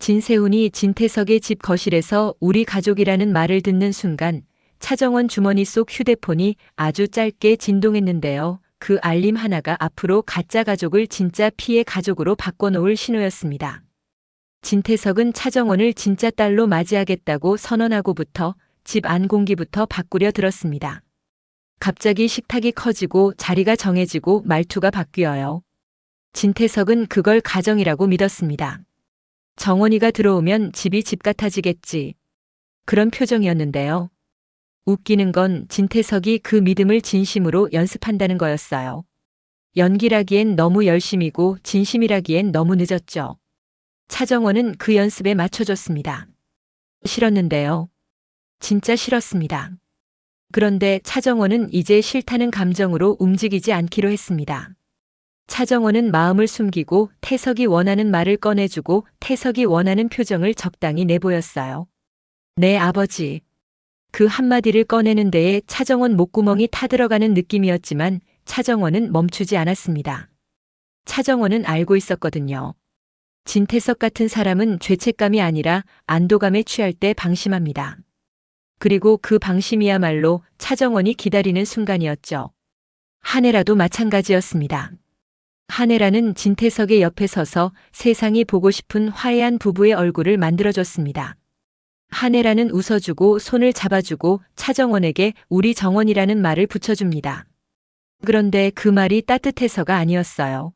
진세훈이 진태석의 집 거실에서 우리 가족이라는 말을 듣는 순간 차정원 주머니 속 휴대폰이 아주 짧게 진동했는데요. 그 알림 하나가 앞으로 가짜 가족을 진짜 피해 가족으로 바꿔놓을 신호였습니다. 진태석은 차정원을 진짜 딸로 맞이하겠다고 선언하고부터 집 안 공기부터 바꾸려 들었습니다. 갑자기 식탁이 커지고 자리가 정해지고 말투가 바뀌어요. 진태석은 그걸 가정이라고 믿었습니다. 정원이가 들어오면 집이 집 같아지겠지. 그런 표정이었는데요. 웃기는 건 진태석이 그 믿음을 진심으로 연습한다는 거였어요. 연기라기엔 너무 열심이고 진심이라기엔 너무 늦었죠. 차정원은 그 연습에 맞춰줬습니다. 싫었는데요. 진짜 싫었습니다. 그런데 차정원은 이제 싫다는 감정으로 움직이지 않기로 했습니다. 차정원은 마음을 숨기고 태석이 원하는 말을 꺼내주고 태석이 원하는 표정을 적당히 내보였어요. 네, 아버지. 그 한마디를 꺼내는 데에 차정원 목구멍이 타들어가는 느낌이었지만 차정원은 멈추지 않았습니다. 차정원은 알고 있었거든요. 진태석 같은 사람은 죄책감이 아니라 안도감에 취할 때 방심합니다. 그리고 그 방심이야말로 차정원이 기다리는 순간이었죠. 한혜라도 마찬가지였습니다. 한혜라는 진태석의 옆에 서서 세상이 보고 싶은 화해한 부부의 얼굴을 만들어줬습니다. 한혜라는 웃어주고 손을 잡아주고 차정원에게 우리 정원이라는 말을 붙여줍니다. 그런데 그 말이 따뜻해서가 아니었어요.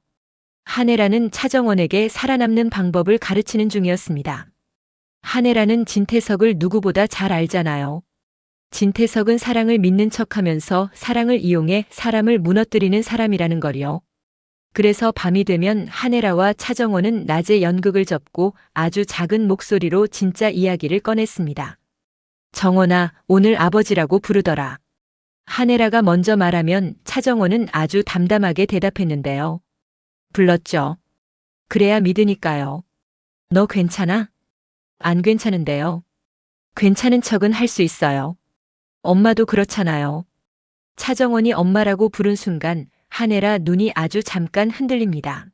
한혜라는 차정원에게 살아남는 방법을 가르치는 중이었습니다. 한혜라는 진태석을 누구보다 잘 알잖아요. 진태석은 사랑을 믿는 척하면서 사랑을 이용해 사람을 무너뜨리는 사람이라는 걸요. 그래서 밤이 되면 한혜라와 차정원은 낮에 연극을 접고 아주 작은 목소리로 진짜 이야기를 꺼냈습니다. 정원아, 오늘 아버지라고 부르더라. 한혜라가 먼저 말하면 차정원은 아주 담담하게 대답했는데요. 불렀죠. 그래야 믿으니까요. 너 괜찮아? 안 괜찮은데요. 괜찮은 척은 할 수 있어요. 엄마도 그렇잖아요. 차정원이 엄마라고 부른 순간 한혜라 눈이 아주 잠깐 흔들립니다.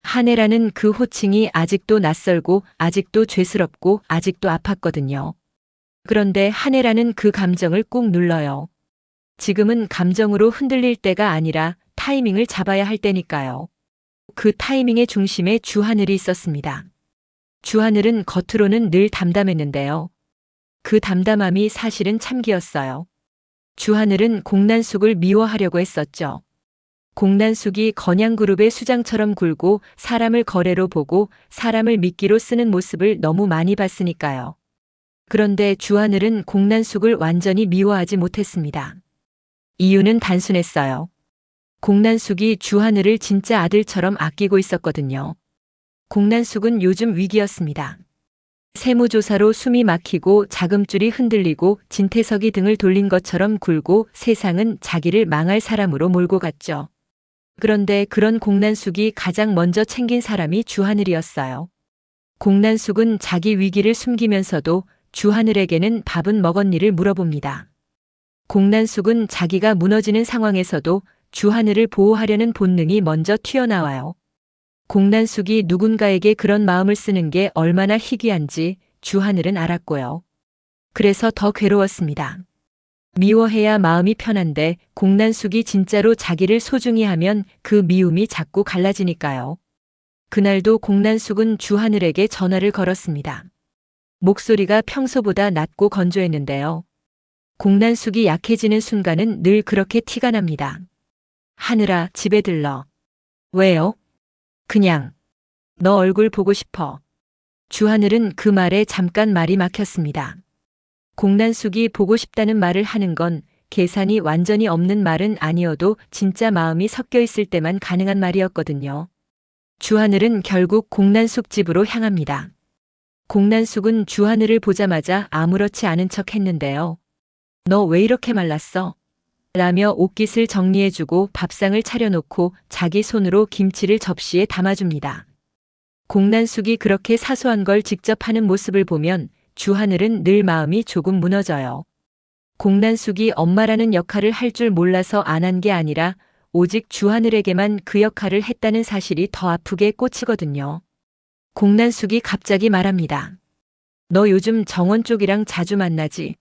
한혜라는 그 호칭이 아직도 낯설고 아직도 죄스럽고 아직도 아팠거든요. 그런데 한혜라는 그 감정을 꾹 눌러요. 지금은 감정으로 흔들릴 때가 아니라 타이밍을 잡아야 할 때니까요. 그 타이밍의 중심에 주하늘이 있었습니다. 주하늘은 겉으로는 늘 담담했는데요. 그 담담함이 사실은 참기였어요. 주하늘은 공난숙을 미워하려고 했었죠. 공난숙이 건양그룹의 수장처럼 굴고 사람을 거래로 보고 사람을 미끼로 쓰는 모습을 너무 많이 봤으니까요. 그런데 주하늘은 공난숙을 완전히 미워하지 못했습니다. 이유는 단순했어요. 공난숙이 주하늘을 진짜 아들처럼 아끼고 있었거든요. 공난숙은 요즘 위기였습니다. 세무조사로 숨이 막히고 자금줄이 흔들리고 진태석이 등을 돌린 것처럼 굴고 세상은 자기를 망할 사람으로 몰고 갔죠. 그런데 그런 공난숙이 가장 먼저 챙긴 사람이 주하늘이었어요. 공난숙은 자기 위기를 숨기면서도 주하늘에게는 밥은 먹었니를 물어봅니다. 공난숙은 자기가 무너지는 상황에서도 주하늘을 보호하려는 본능이 먼저 튀어나와요. 공난숙이 누군가에게 그런 마음을 쓰는 게 얼마나 희귀한지 주하늘은 알았고요. 그래서 더 괴로웠습니다. 미워해야 마음이 편한데 공난숙이 진짜로 자기를 소중히 하면 그 미움이 자꾸 갈라지니까요. 그날도 공난숙은 주하늘에게 전화를 걸었습니다. 목소리가 평소보다 낮고 건조했는데요. 공난숙이 약해지는 순간은 늘 그렇게 티가 납니다. 하늘아, 집에 들러. 왜요? 그냥. 너 얼굴 보고 싶어. 주하늘은 그 말에 잠깐 말이 막혔습니다. 공난숙이 보고 싶다는 말을 하는 건 계산이 완전히 없는 말은 아니어도 진짜 마음이 섞여 있을 때만 가능한 말이었거든요. 주하늘은 결국 공난숙 집으로 향합니다. 공난숙은 주하늘을 보자마자 아무렇지 않은 척 했는데요. 너 왜 이렇게 말랐어? 라며 옷깃을 정리해주고 밥상을 차려놓고 자기 손으로 김치를 접시에 담아줍니다. 공난숙이 그렇게 사소한 걸 직접 하는 모습을 보면 주하늘은 늘 마음이 조금 무너져요. 공난숙이 엄마라는 역할을 할 줄 몰라서 안 한 게 아니라 오직 주하늘에게만 그 역할을 했다는 사실이 더 아프게 꽂히거든요. 공난숙이 갑자기 말합니다. 너 요즘 정원 쪽이랑 자주 만나지?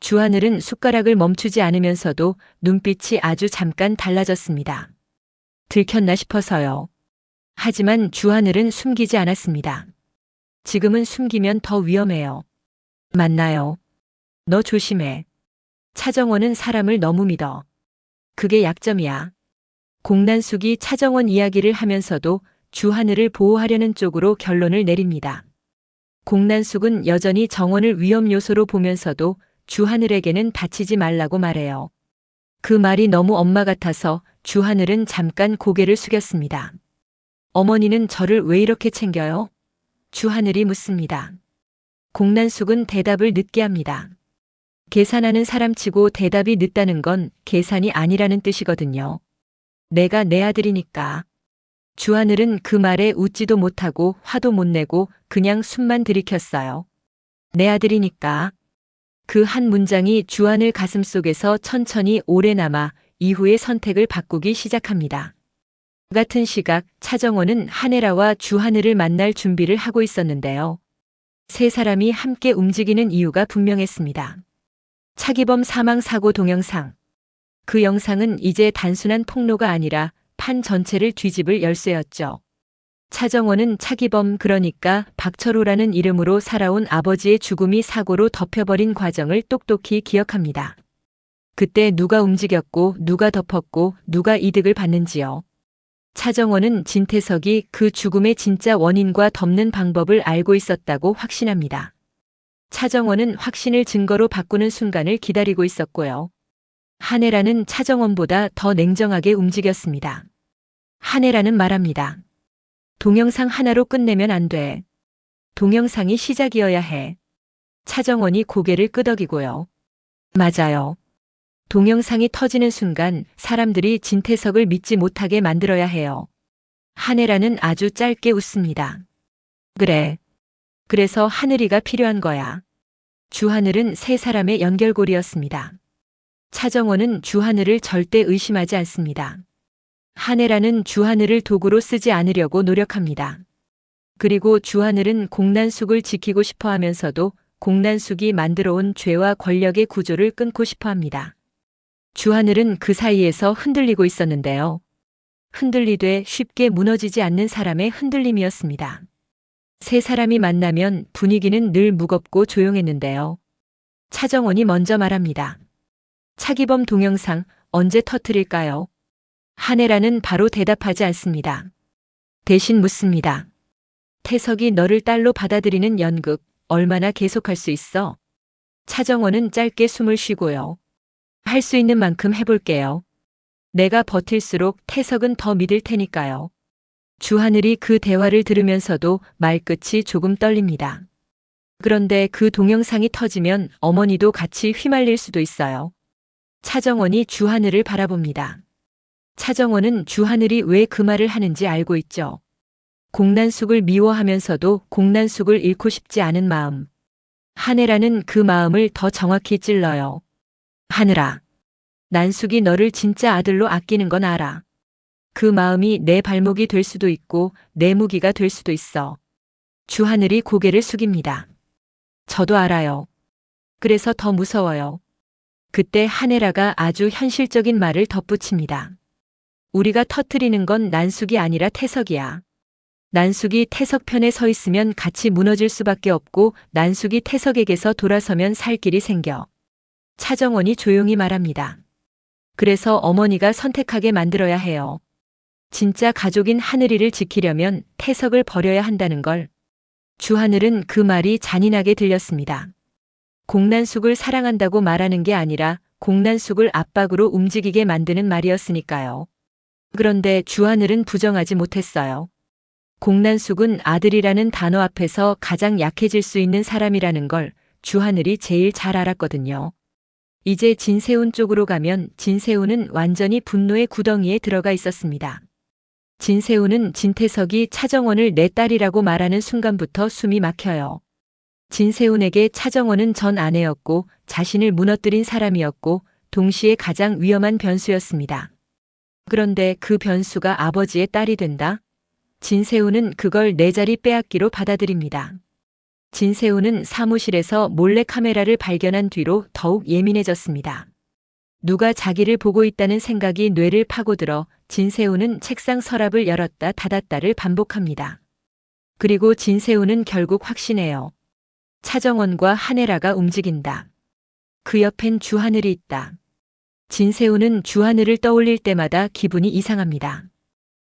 주하늘은 숟가락을 멈추지 않으면서도 눈빛이 아주 잠깐 달라졌습니다. 들켰나 싶어서요. 하지만 주하늘은 숨기지 않았습니다. 지금은 숨기면 더 위험해요. 맞나요? 너 조심해. 차정원은 사람을 너무 믿어. 그게 약점이야. 공난숙이 차정원 이야기를 하면서도 주하늘을 보호하려는 쪽으로 결론을 내립니다. 공난숙은 여전히 정원을 위험 요소로 보면서도 주하늘에게는 다치지 말라고 말해요. 그 말이 너무 엄마 같아서 주하늘은 잠깐 고개를 숙였습니다. 어머니는 저를 왜 이렇게 챙겨요? 주하늘이 묻습니다. 공난숙은 대답을 늦게 합니다. 계산하는 사람치고 대답이 늦다는 건 계산이 아니라는 뜻이거든요. 내가 내 아들이니까. 주하늘은 그 말에 웃지도 못하고 화도 못 내고 그냥 숨만 들이켰어요. 내 아들이니까. 그 한 문장이 주하늘 가슴속에서 천천히 오래 남아 이후의 선택을 바꾸기 시작합니다. 같은 시각 차정원은 한혜라와 주하늘을 만날 준비를 하고 있었는데요. 세 사람이 함께 움직이는 이유가 분명했습니다. 차기범 사망사고 동영상. 그 영상은 이제 단순한 폭로가 아니라 판 전체를 뒤집을 열쇠였죠. 차정원은 차기범 그러니까 박철호라는 이름으로 살아온 아버지의 죽음이 사고로 덮여버린 과정을 똑똑히 기억합니다. 그때 누가 움직였고 누가 덮었고 누가 이득을 받는지요. 차정원은 진태석이 그 죽음의 진짜 원인과 덮는 방법을 알고 있었다고 확신합니다. 차정원은 확신을 증거로 바꾸는 순간을 기다리고 있었고요. 한혜라는 차정원보다 더 냉정하게 움직였습니다. 한혜라는 말합니다. 동영상 하나로 끝내면 안 돼. 동영상이 시작이어야 해. 차정원이 고개를 끄덕이고요. 맞아요. 동영상이 터지는 순간 사람들이 진태석을 믿지 못하게 만들어야 해요. 한혜라는 아주 짧게 웃습니다. 그래. 그래서 하늘이가 필요한 거야. 주하늘은 세 사람의 연결고리였습니다. 차정원은 주하늘을 절대 의심하지 않습니다. 한혜라는 주하늘을 도구로 쓰지 않으려고 노력합니다. 그리고 주하늘은 공난숙을 지키고 싶어 하면서도 공난숙이 만들어온 죄와 권력의 구조를 끊고 싶어 합니다. 주하늘은 그 사이에서 흔들리고 있었는데요. 흔들리되 쉽게 무너지지 않는 사람의 흔들림이었습니다. 세 사람이 만나면 분위기는 늘 무겁고 조용했는데요. 차정원이 먼저 말합니다. 차기범 동영상 언제 터뜨릴까요? 한혜라는 바로 대답하지 않습니다. 대신 묻습니다. 태석이 너를 딸로 받아들이는 연극 얼마나 계속할 수 있어? 차정원은 짧게 숨을 쉬고요. 할 수 있는 만큼 해볼게요. 내가 버틸수록 태석은 더 믿을 테니까요. 주하늘이 그 대화를 들으면서도 말끝이 조금 떨립니다. 그런데 그 동영상이 터지면 어머니도 같이 휘말릴 수도 있어요. 차정원이 주하늘을 바라봅니다. 차정원은 주하늘이 왜 그 말을 하는지 알고 있죠. 공난숙을 미워하면서도 공난숙을 잃고 싶지 않은 마음. 한혜라는 그 마음을 더 정확히 찔러요. 하늘아. 난숙이 너를 진짜 아들로 아끼는 건 알아. 그 마음이 내 발목이 될 수도 있고 내 무기가 될 수도 있어. 주하늘이 고개를 숙입니다. 저도 알아요. 그래서 더 무서워요. 그때 한혜라가 아주 현실적인 말을 덧붙입니다. 우리가 터뜨리는 건 난숙이 아니라 태석이야. 난숙이 태석 편에 서 있으면 같이 무너질 수밖에 없고 난숙이 태석에게서 돌아서면 살 길이 생겨. 차정원이 조용히 말합니다. 그래서 어머니가 선택하게 만들어야 해요. 진짜 가족인 하늘이를 지키려면 태석을 버려야 한다는 걸. 주하늘은 그 말이 잔인하게 들렸습니다. 공난숙을 사랑한다고 말하는 게 아니라 공난숙을 압박으로 움직이게 만드는 말이었으니까요. 그런데 주하늘은 부정하지 못했어요. 공난숙은 아들이라는 단어 앞에서 가장 약해질 수 있는 사람이라는 걸 주하늘이 제일 잘 알았거든요. 이제 진세훈 쪽으로 가면 진세훈은 완전히 분노의 구덩이에 들어가 있었습니다. 진세훈은 진태석이 차정원을 내 딸이라고 말하는 순간부터 숨이 막혀요. 진세훈에게 차정원은 전 아내였고 자신을 무너뜨린 사람이었고 동시에 가장 위험한 변수였습니다. 그런데 그 변수가 아버지의 딸이 된다? 진세우는 그걸 내 자리 빼앗기로 받아들입니다. 진세우는 사무실에서 몰래 카메라를 발견한 뒤로 더욱 예민해졌습니다. 누가 자기를 보고 있다는 생각이 뇌를 파고들어 진세우는 책상 서랍을 열었다 닫았다를 반복합니다. 그리고 진세우는 결국 확신해요. 차정원과 한혜라가 움직인다. 그 옆엔 주하늘이 있다. 진세우는 주하늘을 떠올릴 때마다 기분이 이상합니다.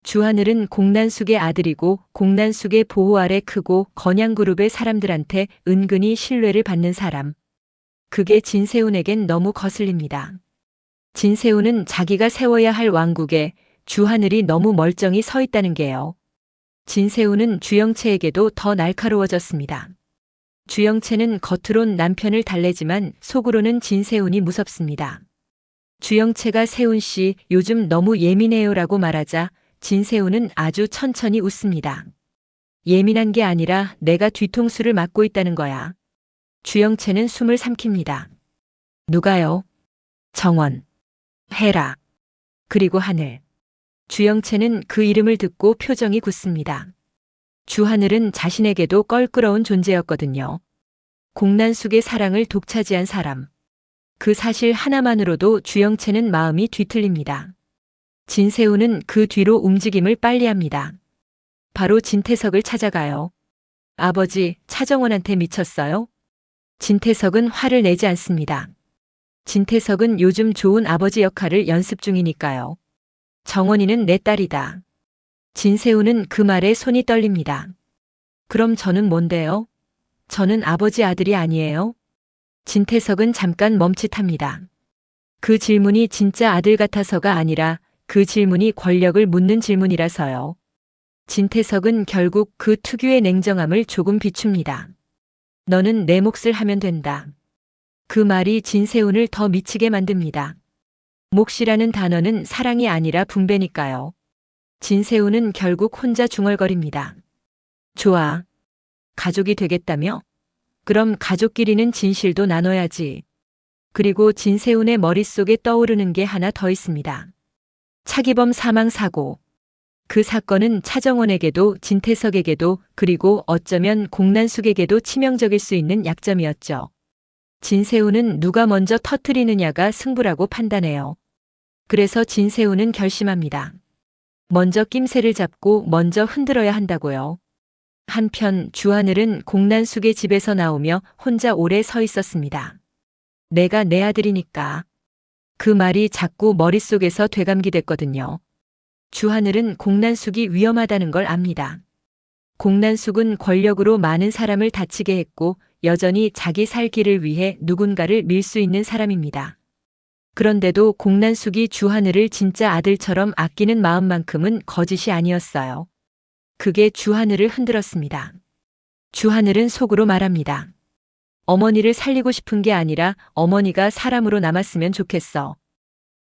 주하늘은 공난숙의 아들이고 공난숙의 보호 아래 크고 건양그룹의 사람들한테 은근히 신뢰를 받는 사람. 그게 진세훈에겐 너무 거슬립니다. 진세훈은 자기가 세워야 할 왕국에 주하늘이 너무 멀쩡히 서 있다는 게요. 진세훈은 주영채에게도 더 날카로워졌습니다. 주영채는 겉으론 남편을 달래지만 속으로는 진세훈이 무섭습니다. 주영채가 세훈 씨 요즘 너무 예민해요라고 말하자 진세훈은 아주 천천히 웃습니다. 예민한 게 아니라 내가 뒤통수를 맞고 있다는 거야. 주영채는 숨을 삼킵니다. 누가요? 정원, 혜라, 그리고 하늘. 주영채는 그 이름을 듣고 표정이 굳습니다. 주하늘은 자신에게도 껄끄러운 존재였거든요. 공난숙의 사랑을 독차지한 사람. 그 사실 하나만으로도 주영채는 마음이 뒤틀립니다. 진세훈은 그 뒤로 움직임을 빨리 합니다. 바로 진태석을 찾아가요. 아버지, 차정원한테 미쳤어요? 진태석은 화를 내지 않습니다. 진태석은 요즘 좋은 아버지 역할을 연습 중이니까요. 정원이는 내 딸이다. 진세훈은 그 말에 손이 떨립니다. 그럼 저는 뭔데요? 저는 아버지 아들이 아니에요? 진태석은 잠깐 멈칫합니다. 그 질문이 진짜 아들 같아서가 아니라 그 질문이 권력을 묻는 질문이라서요. 진태석은 결국 그 특유의 냉정함을 조금 비춥니다. 너는 내 몫을 하면 된다. 그 말이 진세훈을 더 미치게 만듭니다. 몫이라는 단어는 사랑이 아니라 분배니까요. 진세훈은 결국 혼자 중얼거립니다. 좋아. 가족이 되겠다며? 그럼 가족끼리는 진실도 나눠야지. 그리고 진세훈의 머릿속에 떠오르는 게 하나 더 있습니다. 차기범 사망 사고. 그 사건은 차정원에게도 진태석에게도 그리고 어쩌면 공난숙에게도 치명적일 수 있는 약점이었죠. 진세훈은 누가 먼저 터뜨리느냐가 승부라고 판단해요. 그래서 진세훈은 결심합니다. 먼저 낌새를 잡고 먼저 흔들어야 한다고요. 한편 주하늘은 공난숙의 집에서 나오며 혼자 오래 서 있었습니다. 내가 내 아들이니까. 그 말이 자꾸 머릿속에서 되감기됐거든요. 주하늘은 공난숙이 위험하다는 걸 압니다. 공난숙은 권력으로 많은 사람을 다치게 했고 여전히 자기 살 길을 위해 누군가를 밀 수 있는 사람입니다. 그런데도 공난숙이 주하늘을 진짜 아들처럼 아끼는 마음만큼은 거짓이 아니었어요. 그게 주하늘을 흔들었습니다. 주하늘은 속으로 말합니다. 어머니를 살리고 싶은 게 아니라 어머니가 사람으로 남았으면 좋겠어.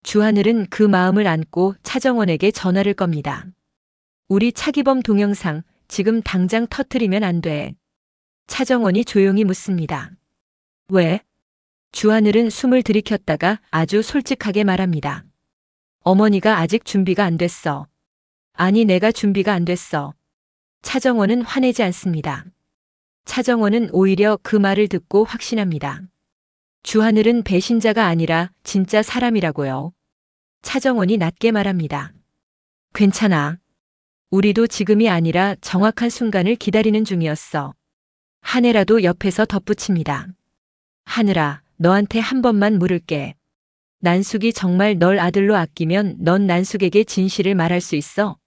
주하늘은 그 마음을 안고 차정원에게 전화를 겁니다. 우리 차기범 동영상 지금 당장 터뜨리면 안 돼. 차정원이 조용히 묻습니다. 왜? 주하늘은 숨을 들이켰다가 아주 솔직하게 말합니다. 어머니가 아직 준비가 안 됐어. 아니, 내가 준비가 안 됐어. 차정원은 화내지 않습니다. 차정원은 오히려 그 말을 듣고 확신합니다. 주하늘은 배신자가 아니라 진짜 사람이라고요. 차정원이 낮게 말합니다. 괜찮아. 우리도 지금이 아니라 정확한 순간을 기다리는 중이었어. 한혜라도 옆에서 덧붙입니다. 하늘아, 너한테 한 번만 물을게. 난숙이 정말 널 아들로 아끼면 넌 난숙에게 진실을 말할 수 있어?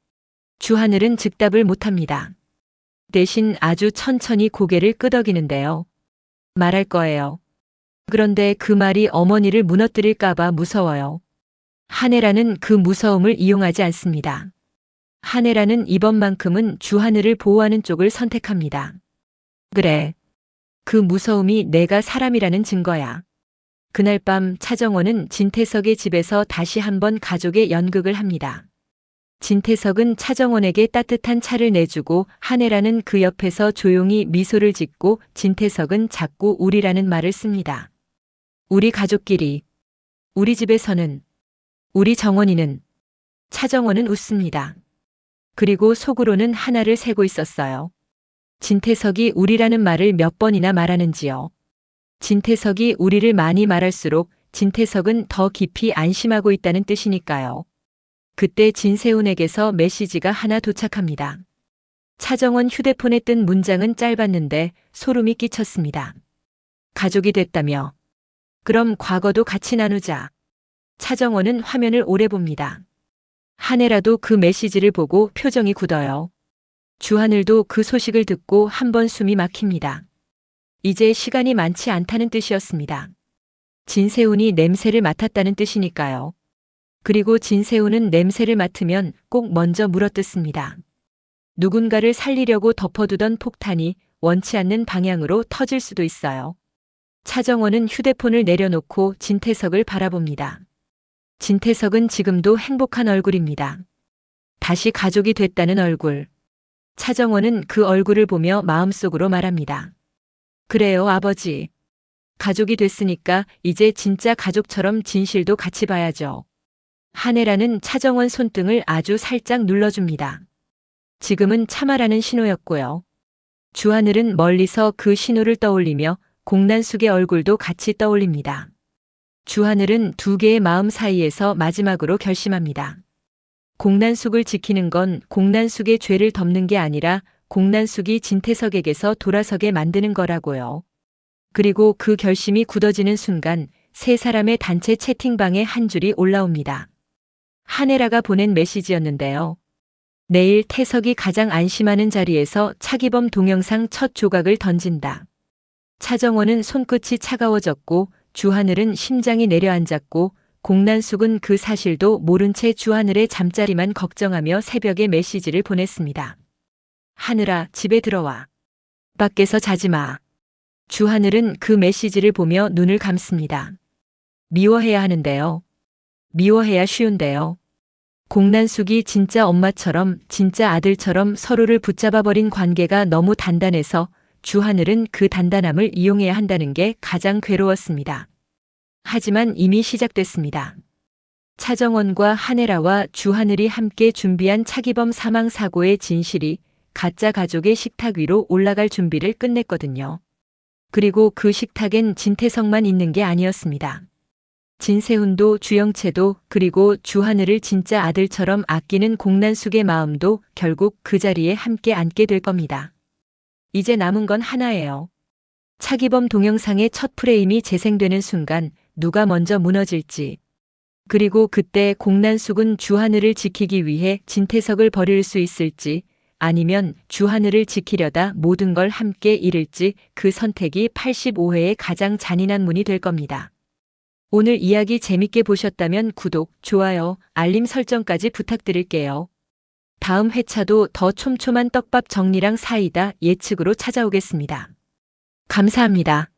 주하늘은 즉답을 못합니다. 대신 아주 천천히 고개를 끄덕이는데요. 말할 거예요. 그런데 그 말이 어머니를 무너뜨릴까봐 무서워요. 한혜라는 그 무서움을 이용하지 않습니다. 한혜라는 이번만큼은 주하늘을 보호하는 쪽을 선택합니다. 그래. 그 무서움이 내가 사람이라는 증거야. 그날 밤 차정원은 진태석의 집에서 다시 한번 가족의 연극을 합니다. 진태석은 차정원에게 따뜻한 차를 내주고 한혜라는 그 옆에서 조용히 미소를 짓고 진태석은 자꾸 우리라는 말을 씁니다. 우리 가족끼리, 우리 집에서는, 우리 정원이는. 차정원은 웃습니다. 그리고 속으로는 하나를 세고 있었어요. 진태석이 우리라는 말을 몇 번이나 말하는지요. 진태석이 우리를 많이 말할수록 진태석은 더 깊이 안심하고 있다는 뜻이니까요. 그때 진세훈에게서 메시지가 하나 도착합니다. 차정원 휴대폰에 뜬 문장은 짧았는데 소름이 끼쳤습니다. 가족이 됐다며. 그럼 과거도 같이 나누자. 차정원은 화면을 오래 봅니다. 한 해라도 그 메시지를 보고 표정이 굳어요. 주하늘도 그 소식을 듣고 한 번 숨이 막힙니다. 이제 시간이 많지 않다는 뜻이었습니다. 진세훈이 냄새를 맡았다는 뜻이니까요. 그리고 진세훈은 냄새를 맡으면 꼭 먼저 물어뜯습니다. 누군가를 살리려고 덮어두던 폭탄이 원치 않는 방향으로 터질 수도 있어요. 차정원은 휴대폰을 내려놓고 진태석을 바라봅니다. 진태석은 지금도 행복한 얼굴입니다. 다시 가족이 됐다는 얼굴. 차정원은 그 얼굴을 보며 마음속으로 말합니다. 그래요, 아버지. 가족이 됐으니까 이제 진짜 가족처럼 진실도 같이 봐야죠. 한혜라는 차정원 손등을 아주 살짝 눌러줍니다. 지금은 참아라는 신호였고요. 주하늘은 멀리서 그 신호를 떠올리며 공난숙의 얼굴도 같이 떠올립니다. 주하늘은 두 개의 마음 사이에서 마지막으로 결심합니다. 공난숙을 지키는 건 공난숙의 죄를 덮는 게 아니라 공난숙이 진태석에게서 돌아서게 만드는 거라고요. 그리고 그 결심이 굳어지는 순간 세 사람의 단체 채팅방에 한 줄이 올라옵니다. 한혜라가 보낸 메시지였는데요. 내일 태석이 가장 안심하는 자리에서 차기범 동영상 첫 조각을 던진다. 차정원은 손끝이 차가워졌고 주하늘은 심장이 내려앉았고 공난숙은 그 사실도 모른 채 주하늘의 잠자리만 걱정하며 새벽에 메시지를 보냈습니다. 하늘아, 집에 들어와. 밖에서 자지 마. 주하늘은 그 메시지를 보며 눈을 감습니다. 미워해야 하는데요. 미워해야 쉬운데요. 공난숙이 진짜 엄마처럼 진짜 아들처럼 서로를 붙잡아버린 관계가 너무 단단해서 주하늘은 그 단단함을 이용해야 한다는 게 가장 괴로웠습니다. 하지만 이미 시작됐습니다. 차정원과 한혜라와 주하늘이 함께 준비한 차기범 사망 사고의 진실이 가짜 가족의 식탁 위로 올라갈 준비를 끝냈거든요. 그리고 그 식탁엔 진태석만 있는 게 아니었습니다. 진세훈도 주영채도 그리고 주하늘을 진짜 아들처럼 아끼는 공난숙의 마음도 결국 그 자리에 함께 앉게 될 겁니다. 이제 남은 건 하나예요. 차기범 동영상의 첫 프레임이 재생되는 순간 누가 먼저 무너질지. 그리고 그때 공난숙은 주하늘을 지키기 위해 진태석을 버릴 수 있을지 아니면 주하늘을 지키려다 모든 걸 함께 잃을지 그 선택이 85회의 가장 잔인한 문이 될 겁니다. 오늘 이야기 재밌게 보셨다면 구독, 좋아요, 알림 설정까지 부탁드릴게요. 다음 회차도 더 촘촘한 떡밥 정리랑 사이다 예측으로 찾아오겠습니다. 감사합니다.